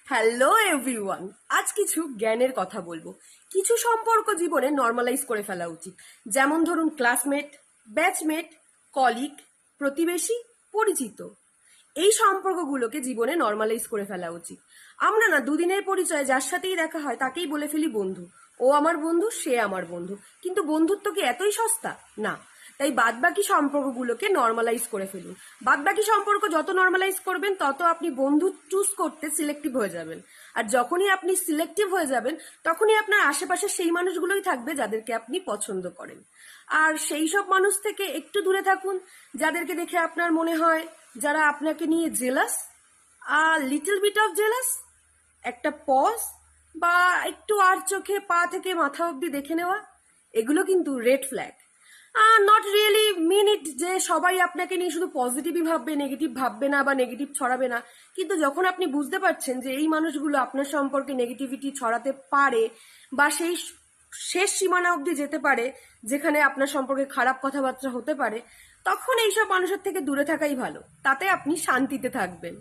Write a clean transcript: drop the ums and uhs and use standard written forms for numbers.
Hello everyone, আজ কিছু জ্ঞানের কথা বলবো। কিছু সম্পর্ক জীবনে নর্মালাইজ করে ফেলা উচিত, যেমন ধরুন ক্লাসমেট, ব্যাচমেট, কলিগ, প্রতিবেশী, পরিচিত। এই সম্পর্কগুলোকে জীবনে নর্মালাইজ করে ফেলা উচিত। আমরা না দুদিনের পরিচয়ে যার সাথেই দেখা হয় তাকেই বলে ফেলি বন্ধু। ও আমার বন্ধু, সে আমার বন্ধু, কিন্তু বন্ধুত্ব কি এতই সস্তা? না। তাই বাদবাকি সম্পর্কগুলোকে নর্মালাইজ করে ফেলুন। বাদবাকি সম্পর্ক যত নর্মালাইজ করবেন তত আপনি বন্ধু চুজ করতে সিলেক্টিভ হয়ে যাবেন। আর যখনই আপনি সিলেক্টিভ হয়ে যাবেন তখনই আপনার আশেপাশে সেই মানুষগুলোই থাকবে যাদেরকে আপনি পছন্দ করেন। আর সেই সব মানুষ থেকে একটু দূরে থাকুন যাদেরকে দেখে আপনার মনে হয় যারা আপনাকে নিয়ে jealous, little bit of jealous, একটা পজ বা একটু আর চোখে পা থেকে মাথা অবধি দেখে নেওয়া, এগুলো কিন্তু রেড ফ্ল্যাগ। নট রিয়েলি মিন ইট যে সবাই আপনাকে নিয়ে শুধু পজিটিভই ভাববে, নেগেটিভ ভাববে না বা নেগেটিভ ছড়াবে না, কিন্তু যখন আপনি বুঝতে পারছেন যে এই মানুষগুলো আপনার সম্পর্কে নেগেটিভিটি ছড়াতে পারে বা সেই শেষ সীমানা অবধি যেতে পারে যেখানে আপনার সম্পর্কে খারাপ কথাবার্তা হতে পারে, তখন এইসব মানুষের থেকে দূরে থাকাই ভালো। তাতে আপনি শান্তিতে থাকবেন।